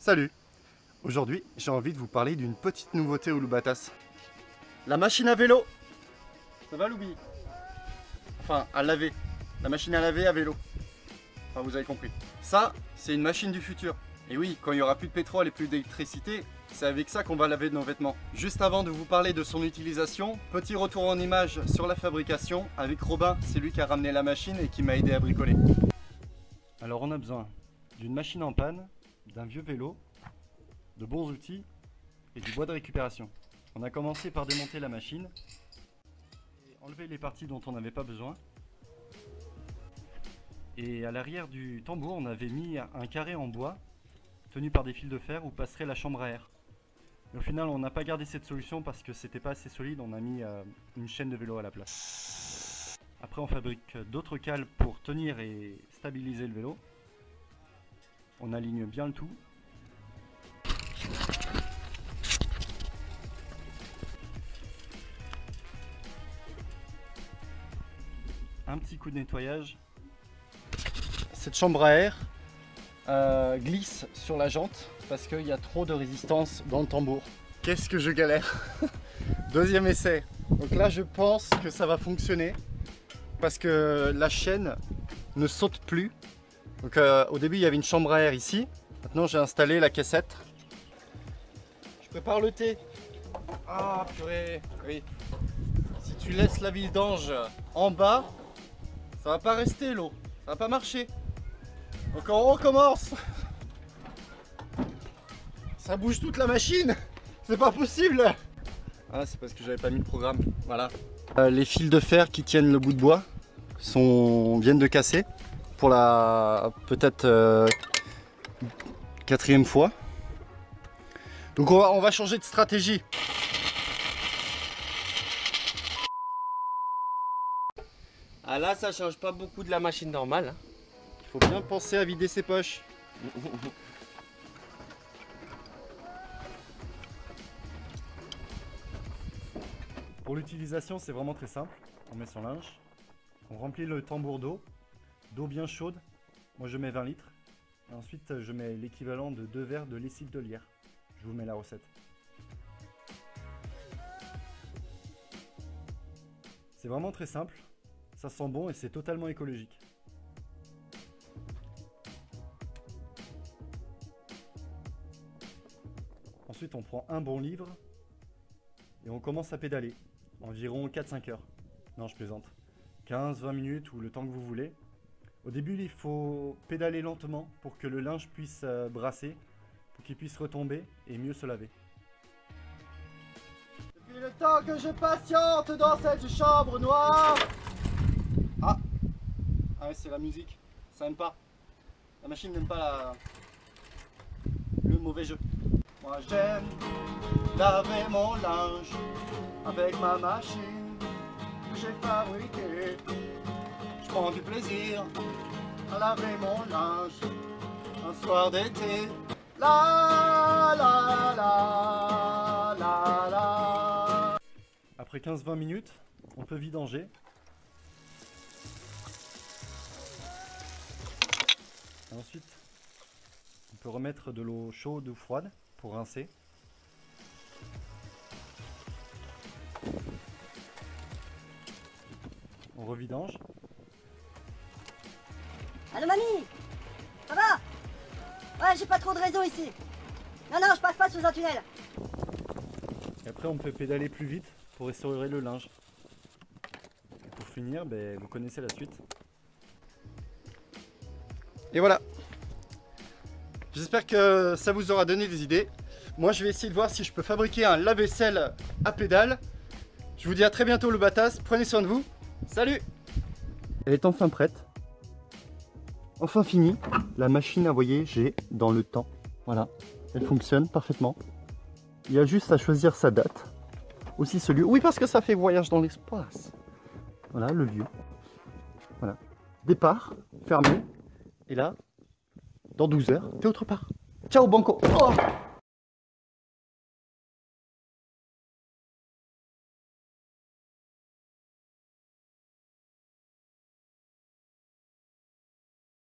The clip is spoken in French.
Salut! Aujourd'hui, j'ai envie de vous parler d'une petite nouveauté au Loubatas. La machine à vélo! Ça va Loubi? Enfin, à laver. La machine à laver à vélo. Enfin, vous avez compris. Ça, c'est une machine du futur. Et oui, quand il n'y aura plus de pétrole et plus d'électricité, c'est avec ça qu'on va laver nos vêtements. Juste avant de vous parler de son utilisation, petit retour en image sur la fabrication avec Robin, c'est lui qui a ramené la machine et qui m'a aidé à bricoler. Alors on a besoin d'une machine en panne, d'un vieux vélo, de bons outils et du bois de récupération. On a commencé par démonter la machine et enlever les parties dont on n'avait pas besoin. Et à l'arrière du tambour, on avait mis un carré en bois tenu par des fils de fer où passerait la chambre à air. Mais au final, on n'a pas gardé cette solution parce que c'était pas assez solide, on a mis une chaîne de vélo à la place. Après, on fabrique d'autres cales pour tenir et stabiliser le vélo. On aligne bien le tout. Un petit coup de nettoyage. Cette chambre à air glisse sur la jante parce qu'il y a trop de résistance dans le tambour. Qu'est-ce que je galère! Deuxième essai. Donc là, je pense que ça va fonctionner parce que la chaîne ne saute plus. Donc au début, il y avait une chambre à air ici. Maintenant, j'ai installé la caissette. Je prépare le thé. Ah purée, oui. Si tu laisses la vidange en bas, ça va pas rester l'eau, ça va pas marcher. Donc on recommence. Ça bouge toute la machine, c'est pas possible. Ah, c'est parce que j'avais pas mis le programme, voilà. Les fils de fer qui tiennent le bout de bois viennent de casser pour la peut-être quatrième fois. Donc on va changer de stratégie. Ah là, ça change pas beaucoup de la machine normale. Hein. Il faut bien penser à vider ses poches. Pour l'utilisation, c'est vraiment très simple. On met son linge, on remplit le tambour d'eau bien chaude. Moi je mets 20 litres. Et ensuite je mets l'équivalent de 2 verres de lessive de lierre. Je vous mets la recette. C'est vraiment très simple. Ça sent bon et c'est totalement écologique. Ensuite, on prend un bon livre et on commence à pédaler. Environ 4-5 heures. Non, je plaisante. 15-20 minutes ou le temps que vous voulez. Au début, il faut pédaler lentement pour que le linge puisse brasser, pour qu'il puisse retomber et mieux se laver. Depuis le temps que je patiente dans cette chambre noire. Ah ouais, c'est la musique, ça n'aime pas. La machine n'aime pas le mauvais jeu. Moi j'aime laver mon linge avec ma machine que j'ai fabriquée. Je prends du plaisir à laver mon linge un soir d'été. La la la la la. Après 15-20 minutes, on peut vidanger. Ensuite, on peut remettre de l'eau chaude ou froide pour rincer. On revidange. Allô mamie? Ça va? Ouais, j'ai pas trop de réseau ici. Non, je passe pas sous un tunnel. Et après, on peut pédaler plus vite pour restaurer le linge. Et pour finir, vous connaissez la suite. Et voilà. J'espère que ça vous aura donné des idées. Moi, je vais essayer de voir si je peux fabriquer un lave-vaisselle à pédale. Je vous dis à très bientôt le Loubatas. Prenez soin de vous. Salut! Elle est enfin prête. Enfin finie. La machine à voyager dans le temps. Voilà. Elle fonctionne parfaitement. Il y a juste à choisir sa date. Aussi ce lieu. Oui, parce que ça fait voyage dans l'espace. Voilà le lieu. Voilà. Départ, fermé. Et là, dans 12 heures, t'es autre part. Ciao Banco. Oh